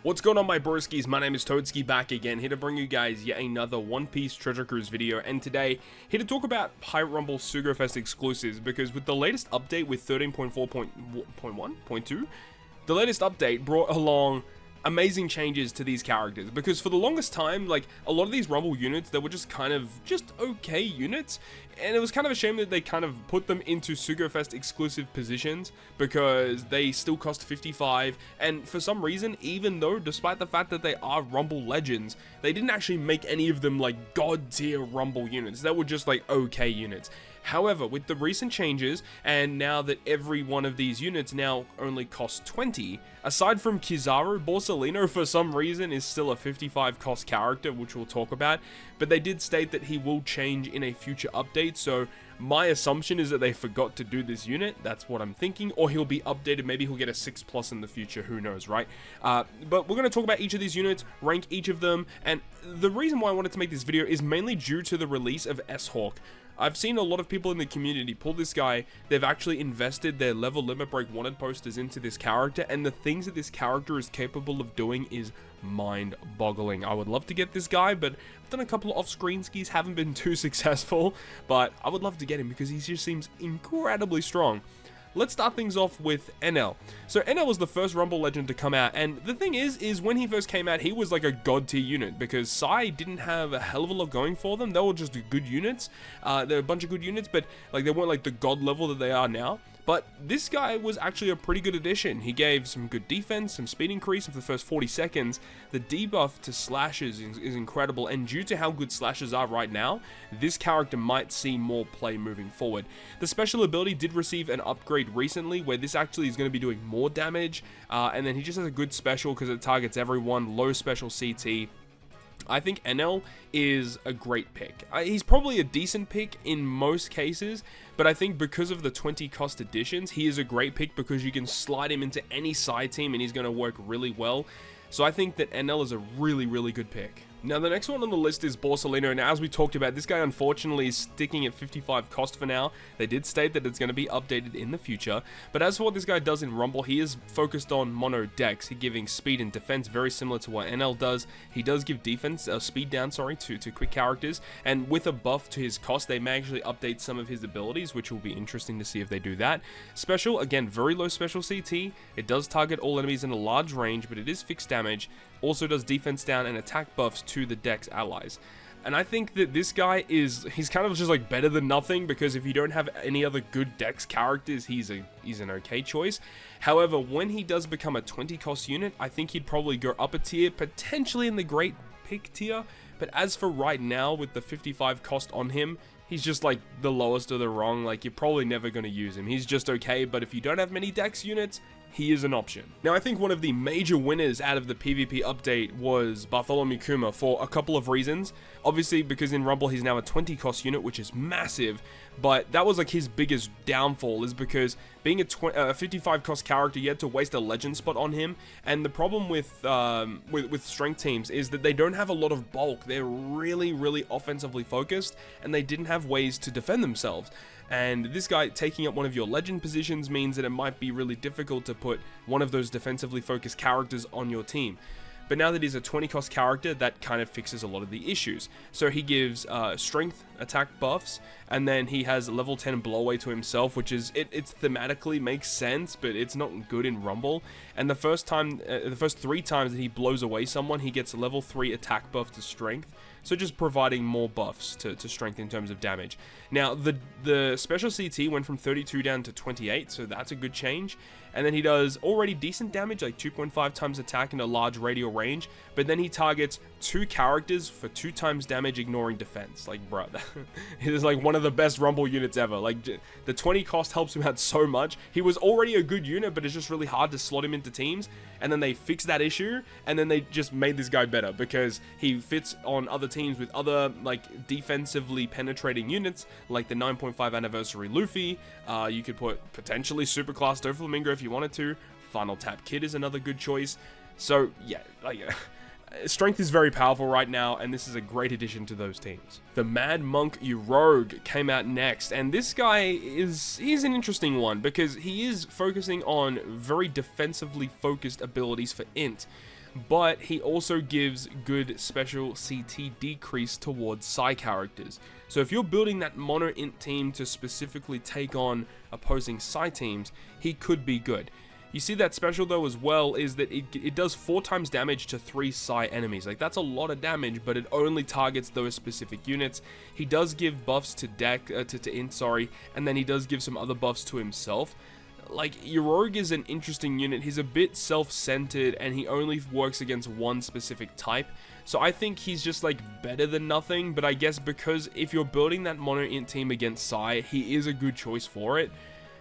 What's going on, my broskiis? My name is Toadskii, back again, here to bring you guys yet another One Piece Treasure Cruise video, and today, here to talk about Pirate Rumble Sugofest exclusives, because with the latest update with 13.4.1.2, the latest update brought along amazing changes to these characters, because for the longest time, like, a lot of these Rumble units, they were just okay units, and it was kind of a shame that they kind of put them into Sugofest exclusive positions, because they still cost 55, and for some reason, even though, despite the fact that they are Rumble legends, they didn't actually make any of them, like, god tier Rumble units. They were just, like, okay units. However, with the recent changes, and now that every one of these units now only costs 20, aside from Kizaru, Borsalino for some reason is still a 55 cost character, which we'll talk about, but they did state that he will change in a future update, so my assumption is that they forgot to do this unit. That's what I'm thinking, or he'll be updated. Maybe he'll get a 6+ in the future, who knows, right? But we're going to talk about each of these units, rank each of them, and the reason why I wanted to make this video is mainly due to the release of S-Hawk. I've seen a lot of people in the community pull this guy. They've actually invested their level limit break wanted posters into this character, and the things that this character is capable of doing is mind-boggling. I would love to get this guy, but I've done a couple of off-screen skis, haven't been too successful, but I would love to get him because he just seems incredibly strong. Let's start things off with Enel. So Enel was the first Rumble legend to come out, and the thing is when he first came out, he was like a god tier unit, because Sai didn't have a hell of a lot going for them. They were just good units. They're a bunch of good units, but like they weren't like the god level that they are now. But this guy was actually a pretty good addition. He gave some good defense, some speed increase for the first 40 seconds. The debuff to slashes is incredible, and due to how good slashes are right now, this character might see more play moving forward. The special ability did receive an upgrade recently, where this actually is going to be doing more damage, and then he just has a good special because it targets everyone, low special CT. I think Enel is a great pick. He's probably a decent pick in most cases, but I think because of the 20 cost additions, he is a great pick because you can slide him into any side team and he's going to work really well. So I think that Enel is a really good pick. Now, the next one on the list is Borsalino, and as we talked about, this guy unfortunately is sticking at 55 cost for now. They did state that it's going to be updated in the future, but as for what this guy does in Rumble, he is focused on mono decks. He's giving speed and defense very similar to what Enel does. He does give defense, speed down, sorry, to quick characters, and with a buff to his cost, they may actually update some of his abilities, which will be interesting to see if they do that. Special, again, very low special CT. It does target all enemies in a large range, but it is fixed damage. Also does defense down and attack buffs to the deck's allies. And I think that this guy he's kind of just like better than nothing, because if you don't have any other good dex characters, he's an okay choice. However, when he does become a 20 cost unit, I think he'd probably go up a tier, potentially in the great pick tier. But as for right now, with the 55 cost on him, he's just like the lowest of the rung. Like, you're probably never going to use him. He's just okay, but if you don't have many dex units, he is an option. Now, I think one of the major winners out of the PvP update was Bartholomew Kuma for a couple of reasons. Obviously, because in Rumble, he's now a 20 cost unit, which is massive, but that was like his biggest downfall, is because being a 55 cost character, you had to waste a legend spot on him, and the problem with strength teams is that they don't have a lot of bulk. They're really offensively focused, and they didn't have ways to defend themselves. And this guy taking up one of your legend positions means that it might be really difficult to put one of those defensively focused characters on your team. But now that he's a 20 cost character, that kind of fixes a lot of the issues. So he gives strength attack buffs, and then he has level 10 blowaway to himself, which is, it's thematically makes sense, but it's not good in Rumble. And the first 3 times that he blows away someone, he gets level 3 attack buff to strength. So just providing more buffs to strength in terms of damage. Now, the special CT went from 32 down to 28, so that's a good change. And then he does already decent damage, like 2.5 times attack in a large radial range, but then he targets 2 characters for 2 times damage, ignoring defense. Like, bro, it is like one of the best Rumble units ever. Like, the 20 cost helps him out so much. He was already a good unit, but it's just really hard to slot him into teams. And then they fixed that issue, and then they just made this guy better, because he fits on other teams with other, like, defensively penetrating units, like the 9.5 anniversary Luffy. You could put potentially Superclass Doflamingo if you wanted to. Final Tap Kid is another good choice. So, yeah, like, Strength is very powerful right now, and this is a great addition to those teams. The Mad Monk Urouge came out next, and this guy he's an interesting one because he is focusing on very defensively focused abilities for int, but he also gives good special CT decrease towards Psi characters. So if you're building that mono int team to specifically take on opposing Psi teams, he could be good. You see that special though as well is that it does 4 times damage to 3 Psi enemies. Like, that's a lot of damage, but it only targets those specific units. He does give buffs to int, sorry, and then he does give some other buffs to himself. Like, Urouge is an interesting unit. He's a bit self-centered, and he only works against one specific type. So I think he's just, like, better than nothing, but I guess because if you're building that mono int team against Psi, he is a good choice for it.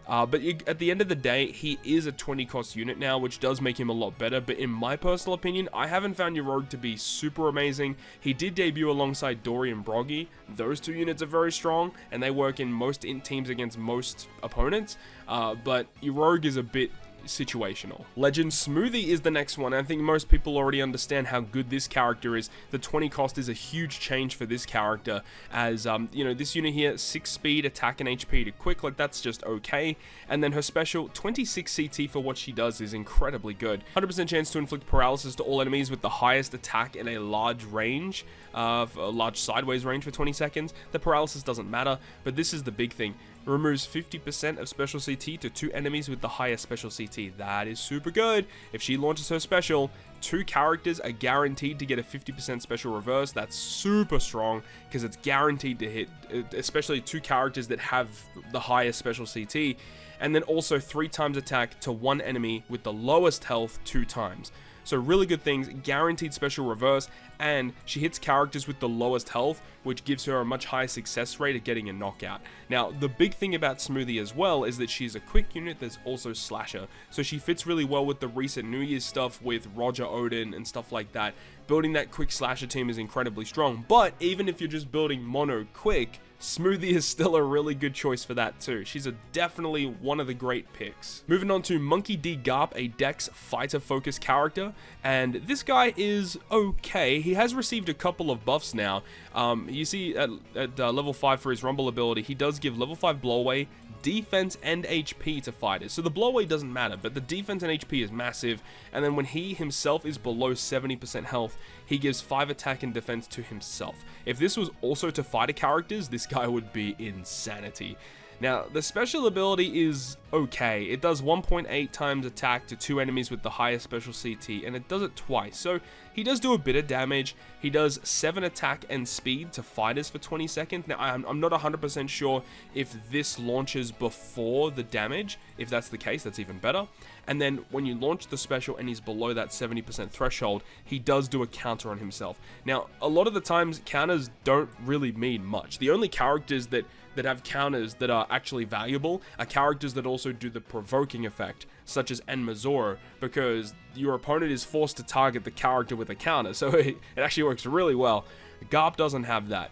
But at the end of the day, he is a 20 cost unit now, which does make him a lot better. But in my personal opinion, I haven't found Urouge to be super amazing. He did debut alongside Dory and Broggy. Those 2 units are very strong, and they work in most int teams against most opponents. But Urouge is a bit situational. Legend Smoothie is the next one. I think most people already understand how good this character is. The 20 cost is a huge change for this character, as you know, this unit here, 6 speed, attack and HP to quick, like that's just okay. And then her special 26 CT for what she does is incredibly good. 100% chance to inflict paralysis to all enemies with the highest attack in a large range, a large sideways range for 20 seconds. The paralysis doesn't matter, but this is the big thing. Removes 50% of special CT to 2 enemies with the highest special CT. That is super good. If she launches her special, 2 characters are guaranteed to get a 50% special reverse. That's super strong because it's guaranteed to hit, especially 2 characters that have the highest special CT. And then also 3 times attack to 1 enemy with the lowest health 2 times. So really good things, guaranteed special reverse, and she hits characters with the lowest health, which gives her a much higher success rate at getting a knockout. Now, the big thing about Smoothie as well is that she's a quick unit that's also slasher, so she fits really well with the recent New Year's stuff with Roger Odin and stuff like that. Building that quick slasher team is incredibly strong, but even if you're just building mono quick, Smoothie is still a really good choice for that too. She's definitely one of the great picks. Moving on to Monkey D. Garp, a Dex fighter-focused character, and this guy is okay. He has received a couple of buffs now. You see at level 5 for his Rumble ability, he does give level 5 blowaway, defense, and HP to fighters. So the blowaway doesn't matter, but the defense and HP is massive, and then when he himself is below 70% health, he gives 5 attack and defense to himself. If this was also to fighter characters, this guy would be insanity. Now, the special ability is okay. It does 1.8 times attack to 2 enemies with the highest special CT, and it does it twice. So he does do a bit of damage. He does 7 attack and speed to fighters for 20 seconds. Now, I'm not 100% sure if this launches before the damage. If that's the case, that's even better. And then when you launch the special and he's below that 70% threshold, he does do a counter on himself. Now, a lot of the times, counters don't really mean much. The only characters that have counters that are actually valuable are characters that also do the provoking effect, such as Enmazoro, because your opponent is forced to target the character with a counter, so it actually works really well. Garp doesn't have that.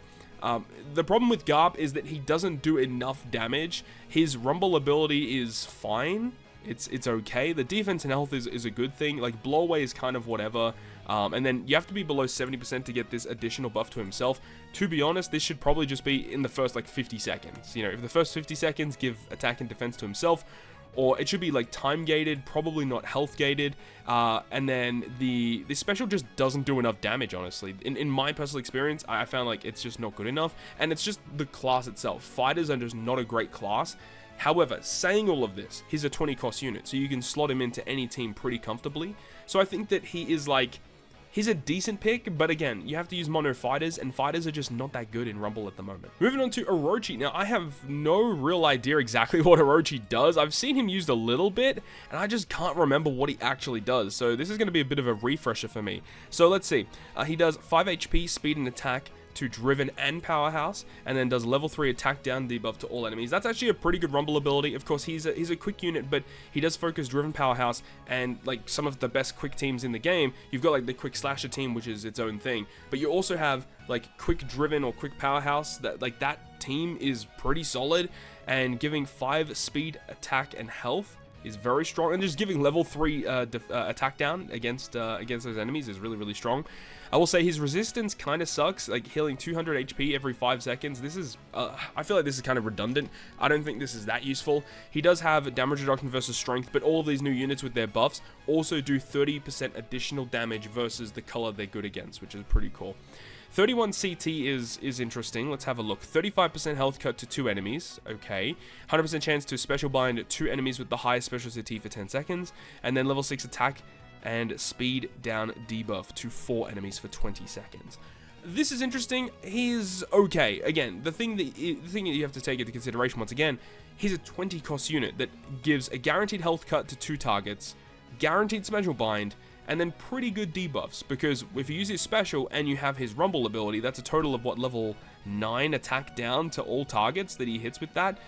The problem with Garp is that he doesn't do enough damage. His Rumble ability is fine. It's okay. The defense and health is a good thing. Like, blowaway is kind of whatever. And then you have to be below 70% to get this additional buff to himself. To be honest, this should probably just be in the first, like, 50 seconds. You know, if the first 50 seconds, give attack and defense to himself. Or it should be, like, time gated, probably not health gated. And then the special just doesn't do enough damage, honestly. In my personal experience, I found, like, it's just not good enough. And it's just the class itself. Fighters are just not a great class. However, saying all of this, he's a 20 cost unit, so you can slot him into any team pretty comfortably. So I think that he is, like, he's a decent pick, but again, you have to use mono fighters, and fighters are just not that good in Rumble at the moment. Moving on to Orochi. Now, I have no real idea exactly what Orochi does. I've seen him used a little bit, and I just can't remember what he actually does. So this is going to be a bit of a refresher for me. So let's see. He does 5 HP, speed, and attack to Driven and Powerhouse, and then does level 3 attack down debuff to all enemies. That's actually a pretty good Rumble ability. Of course, he's a quick unit, but he does focus Driven Powerhouse, and like some of the best quick teams in the game, you've got like the quick slasher team, which is its own thing, but you also have like quick Driven or quick Powerhouse. That team is pretty solid, and giving 5 speed, attack, and health is very strong, and just giving level 3 attack down against those enemies is really strong. I will say his resistance kind of sucks, like healing 200 HP every 5 seconds. This is, I feel like this is kind of redundant. I don't think this is that useful. He does have damage reduction versus strength, but all of these new units with their buffs also do 30% additional damage versus the color they're good against, which is pretty cool. 31 CT is interesting. Let's have a look. 35% health cut to 2 enemies. Okay. 100% chance to special bind 2 enemies with the highest special CT for 10 seconds. And then level 6 attack and speed down debuff to 4 enemies for 20 seconds. This is interesting. He's okay. Again, the thing that you have to take into consideration once again, he's a 20 cost unit that gives a guaranteed health cut to 2 targets, guaranteed special bind, and then pretty good debuffs, because if you use his special and you have his rumble ability, that's a total of what, level 9 attack down to all targets that he hits with that.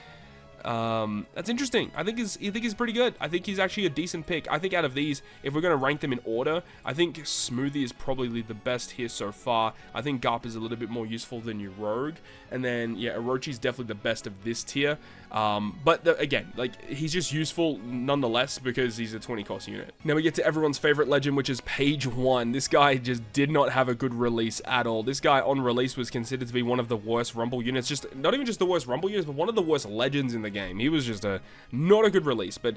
That's interesting. I think he's pretty good. I think he's actually a decent pick. I think out of these, if we're going to rank them in order, I think Smoothie is probably the best here so far. I think Garp is a little bit more useful than Urouge, and then yeah, Orochi is definitely the best of this tier. But again, like, he's just useful nonetheless because he's a 20 cost unit. Now we get to everyone's favorite legend, which is Page 1. This guy just did not have a good release at all. This guy on release was considered to be one of the worst rumble units, just not even just the worst rumble units, but one of the worst legends in the game. He was just not a good release. But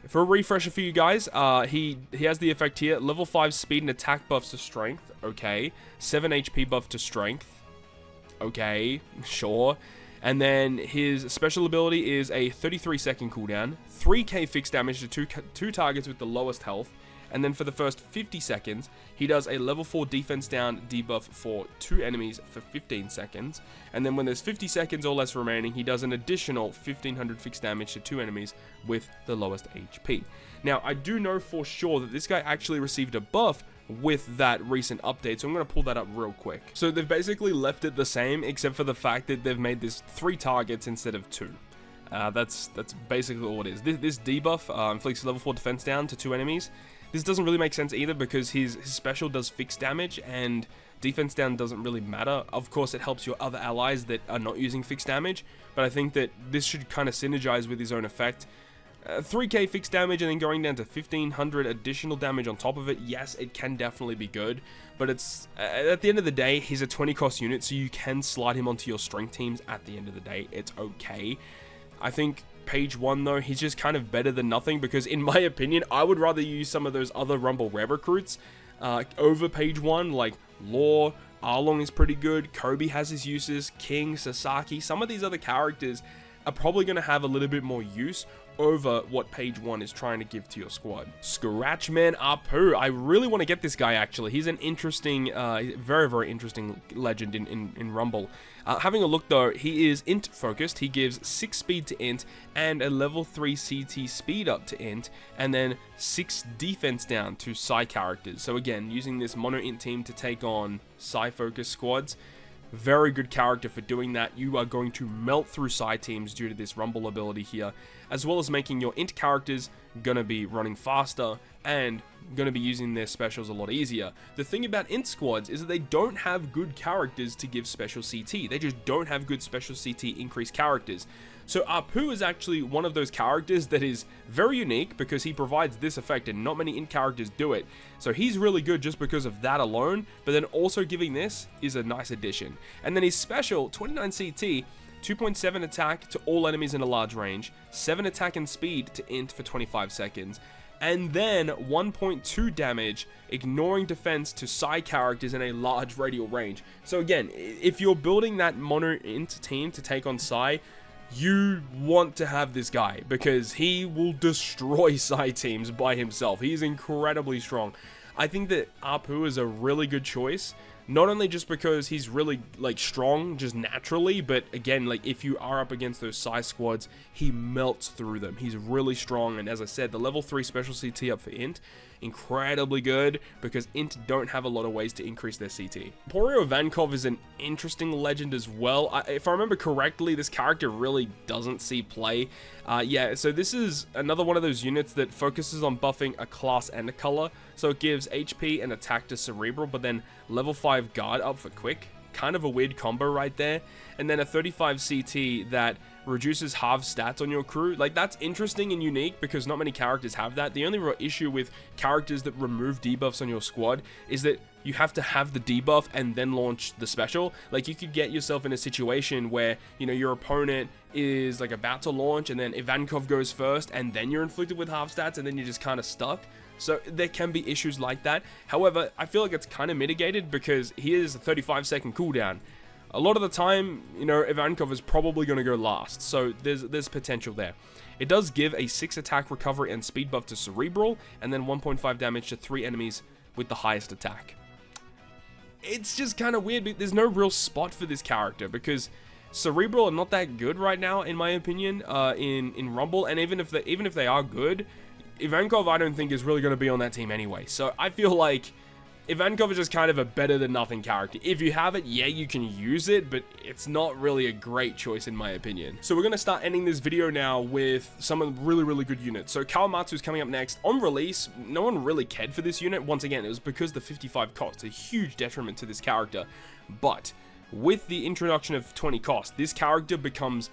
for a refresher for you guys, he has the effect here: level 5 speed and attack buffs to strength. Okay. 7 HP buff to strength. Okay, sure. And then his special ability is a 33-second cooldown, 3k fixed damage to two targets with the lowest health, and then for the first 50 seconds, he does a level 4 defense down debuff for 2 enemies for 15 seconds, and then when there's 50 seconds or less remaining, he does an additional 1500 fixed damage to 2 enemies with the lowest HP. Now, I do know for sure that this guy actually received a buff with that recent update, so I'm going to pull that up real quick. So they've basically left it the same, except for the fact that they've made this 3 targets instead of 2. That's basically all it is. This debuff inflicts level 4 defense down to 2 enemies. This doesn't really make sense either, because his special does fixed damage and defense down doesn't really matter. Of course, it helps your other allies that are not using fixed damage, but I think that this should kind of synergize with his own effect. 3k fixed damage and then going down to 1500 additional damage on top of it. Yes, it can definitely be good, but it's at the end of the day, he's a 20 cost unit, so you can slide him onto your strength teams at the end of the day. It's okay. I think Page 1 though, he's just kind of better than nothing, because in my opinion, I would rather use some of those other Rumble Rare recruits over Page 1, like Law. Arlong is pretty good, Kobe has his uses, King, Sasaki. Some of these other characters are probably going to have a little bit more use over what Page 1 is trying to give to your squad. Scratchman Apoo. I really want to get this guy, actually. He's an interesting, very interesting legend in Rumble. Having a look though, he is int focused. He gives 6 speed to int and a level 3 CT speed up to int, and then 6 defense down to Psi characters. So again, using this mono int team to take on Psi focused squads. Very good character for doing that. You are going to melt through Psi teams due to this Rumble ability here, as well as making your int characters gonna be running faster and gonna be using their specials a lot easier. The thing about int squads is that they don't have good characters to give special CT. They just don't have good special CT increased characters. So Apoo is actually one of those characters that is very unique because he provides this effect and not many int characters do it. So he's really good just because of that alone, but then also giving this is a nice addition. And then his special, 29 CT, 2.7 attack to all enemies in a large range, 7 attack and speed to int for 25 seconds, and then 1.2 damage, ignoring defense to Psi characters in a large radial range. So again, if you're building that mono int team to take on Psi, you want to have this guy because he will destroy Psi teams by himself. He's incredibly strong. I think that Apoo is a really good choice, not only just because he's really like strong just naturally, but again, like if you are up against those Psi squads, he melts through them. He's really strong, and as I said, the level 3 special CT up for int, incredibly good because int don't have a lot of ways to increase their CT. Ivankov is an interesting legend as well. If I remember correctly, this character really doesn't see play. Yeah, so this is another one of those units that focuses on buffing a class and a color. So it gives HP and attack to Cerebral, but then level 5 guard up for quick. Kind of a weird combo right there. And then a 35 CT that reduces half stats on your crew. Like, that's interesting and unique because not many characters have that. The only real issue with characters that remove debuffs on your squad is that you have to have the debuff and then launch the special. Like, you could get yourself in a situation where, you know, your opponent is like about to launch and then Ivankov goes first and then you're inflicted with half stats and then you're just kind of stuck. So there can be issues like that. However, I feel like it's kind of mitigated because he is a 35-second cooldown. A lot of the time, you know, Ivankov is probably going to go last, so there's potential there. It does give a 6 attack recovery and speed buff to Cerebral, and then 1.5 damage to 3 enemies with the highest attack. It's just kind of weird, but there's no real spot for this character because Cerebral are not that good right now, in my opinion, in Rumble, and even if they are good, Ivankov I don't think is really going to be on that team anyway. So I feel like Ivankov is just kind of a better than nothing character. If you have it, yeah, you can use it, but it's not really a great choice in my opinion. So we're going to start ending this video now with some of the really good units. So Kawamatsu is coming up next. On release, no one really cared for this unit. Once again, it was because the 55 cost, a huge detriment to this character. But with the introduction of 20 cost, this character becomes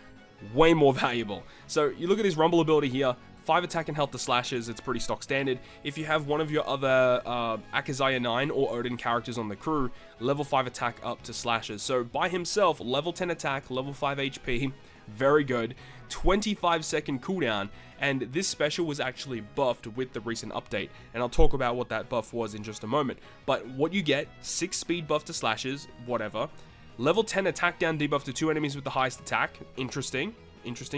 way more valuable. So you look at his Rumble ability here. 5 attack and health to slashes, it's pretty stock standard. If you have one of your other Akazaya 9 or Odin characters on the crew, level 5 attack up to slashes. So by himself, level 10 attack, level 5 HP, very good. 25-second cooldown, and this special was actually buffed with the recent update, and I'll talk about what that buff was in just a moment. But what you get, 6 speed buff to slashes, whatever. Level 10 attack down debuff to 2 enemies with the highest attack, interesting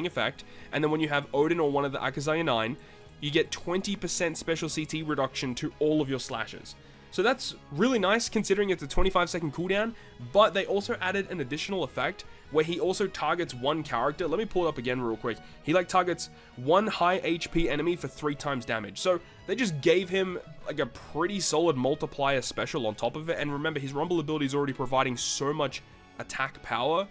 effect. And then when you have Odin or one of the Akazaya 9, you get 20% special CT reduction to all of your slashes. So that's really nice considering it's a 25-second cooldown, but they also added an additional effect where he also targets one character. Let me pull it up again real quick. He like targets one high HP enemy for 3 times damage. So they just gave him like a pretty solid multiplier special on top of it. And remember, his Rumble ability is already providing so much attack power.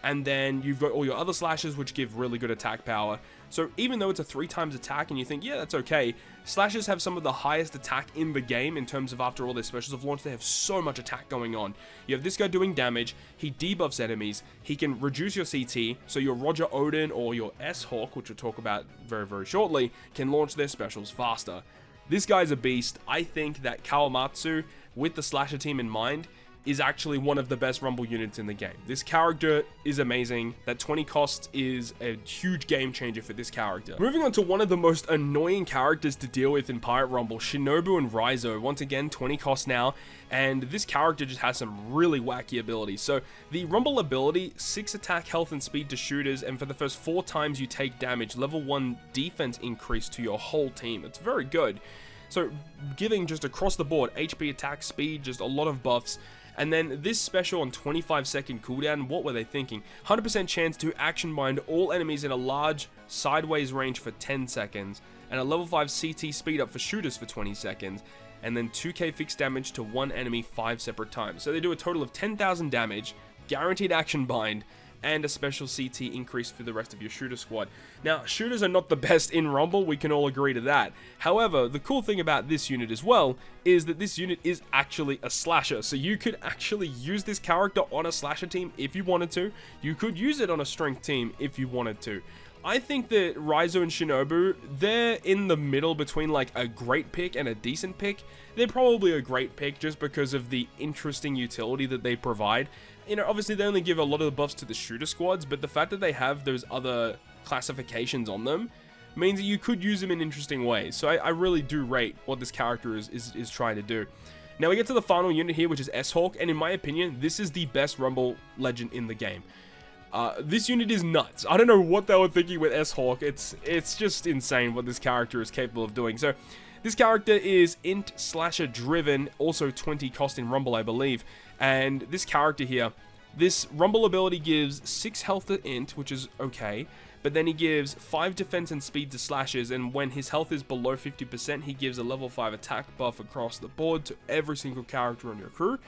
And then you've got all your other slashes, which give really good attack power. So even though it's a 3 times attack and you think, yeah, that's okay, slashes have some of the highest attack in the game in terms of after all their specials have launched, they have so much attack going on. You have this guy doing damage, he debuffs enemies, he can reduce your CT, so your Roger Odin or your S-Hawk, which we'll talk about very shortly, can launch their specials faster. This guy's a beast. I think that Kawamatsu, with the slasher team in mind, is actually one of the best Rumble units in the game. This character is amazing. That 20 cost is a huge game changer for this character. Moving on to one of the most annoying characters to deal with in Pirate Rumble, Shinobu and Raizo. Once again, 20 cost now, and this character just has some really wacky abilities. So the Rumble ability, 6 attack, health, and speed to shooters, and for the first 4 times you take damage, level 1 defense increase to your whole team. It's very good. So giving just across the board, HP, attack, speed, just a lot of buffs. And then this special on 25-second cooldown, what were they thinking? 100% chance to action bind all enemies in a large sideways range for 10 seconds, and a level 5 CT speed up for shooters for 20 seconds, and then 2k fixed damage to one enemy 5 separate times. So they do a total of 10,000 damage, guaranteed action bind, and a special CT increase for the rest of your shooter squad. Now, shooters are not the best in Rumble, we can all agree to that. However, the cool thing about this unit as well is that this unit is actually a slasher. So you could actually use this character on a slasher team if you wanted to. You could use it on a strength team if you wanted to. I think that Raizo and Shinobu, they're in the middle between like a great pick and a decent pick. They're probably a great pick just because of the interesting utility that they provide. You know, obviously they only give a lot of the buffs to the shooter squads, but the fact that they have those other classifications on them means that you could use them in interesting ways. So I really do rate what this character is trying to do. Now we get to the final unit here, which is S-Hawk, and in my opinion, this is the best Rumble legend in the game. This unit is nuts. I don't know what they were thinking with S-Hawk. It's just insane what this character is capable of doing. So this character is int slasher driven, also 20 cost in Rumble, I believe. And this character here, this Rumble ability gives 6 health to int, which is okay. But then he gives 5 defense and speed to slashes, and when his health is below 50%, he gives a level 5 attack buff across the board to every single character on your crew.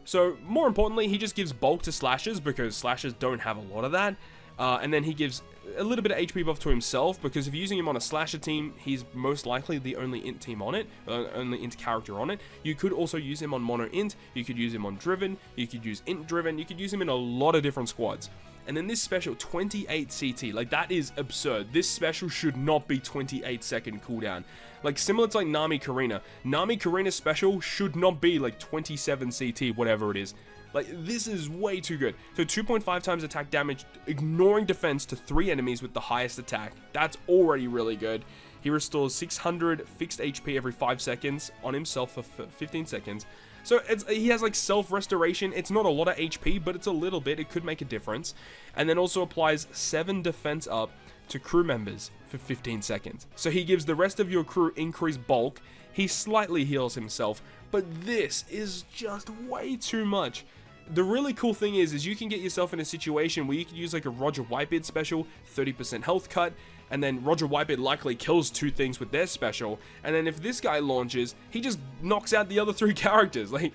So, more importantly, he just gives bulk to slashes, because slashes don't have a lot of that. And then he gives a little bit of HP buff to himself, because if you're using him on a slasher team, he's most likely the only int team on it, only int character on it. You could also use him on mono int, you could use him on driven, you could use int driven, you could use him in a lot of different squads. And then this special, 28 CT. Like, that is absurd. This special should not be 28-second cooldown. Like, similar to, like, Nami Karina. Nami Karina's special should not be, like, 27 CT, whatever it is. Like, this is way too good. So 2.5 times attack damage, ignoring defense to 3 enemies with the highest attack. That's already really good. He restores 600 fixed HP every 5 seconds on himself for 15 seconds. So he has like self-restoration. It's not a lot of HP, but it's a little bit. It could make a difference. And then also applies 7 defense up to crew members for 15 seconds. So he gives the rest of your crew increased bulk. He slightly heals himself, but this is just way too much. The really cool thing is you can get yourself in a situation where you can use like a Roger Whitebeard special, 30% health cut, and then Roger Whitebeard likely kills 2 things with their special, and then if this guy launches, he just knocks out the other 3 characters. Like,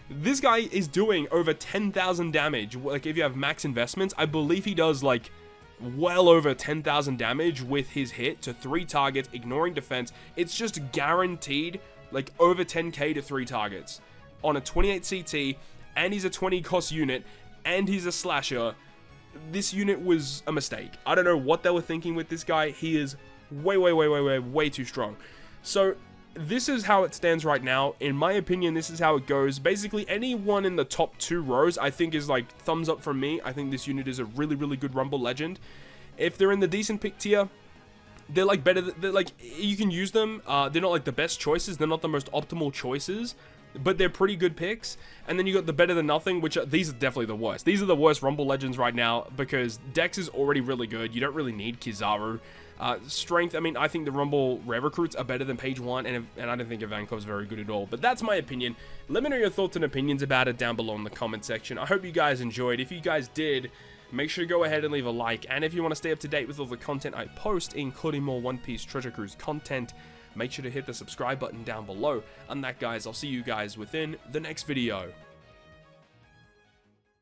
this guy is doing over 10,000 damage. Like, if you have max investments, I believe he does like well over 10,000 damage with his hit to 3 targets, ignoring defense. It's just guaranteed like over 10k to 3 targets on a 28 CT, and he's a 20 cost unit, and he's a slasher. This unit was a mistake. I don't know what they were thinking with this guy. He is way too strong. So this is how it stands right now. In my opinion, this is how it goes. Basically, anyone in the top 2 rows, I think, is like thumbs up from me. I think this unit is a really good Rumble Legend. If they're in the decent pick tier, they're like better. They're like, you can use them. They're not like the best choices. They're not the most optimal choices, but they're pretty good picks. And then you got the better than nothing, which these are definitely the worst. These are the worst Rumble Legends right now because Dex is already really good. You don't really need Kizaru. Strength, I mean, I think the Rumble Rare Recruits are better than page 1, and I don't think Ivankov's very good at all. But that's my opinion. Let me know your thoughts and opinions about it down below in the comment section. I hope you guys enjoyed. If you guys did, make sure to go ahead and leave a like. And if you want to stay up to date with all the content I post, including more One Piece Treasure Cruise content, make sure to hit the subscribe button down below. And that, guys, I'll see you guys within the next video.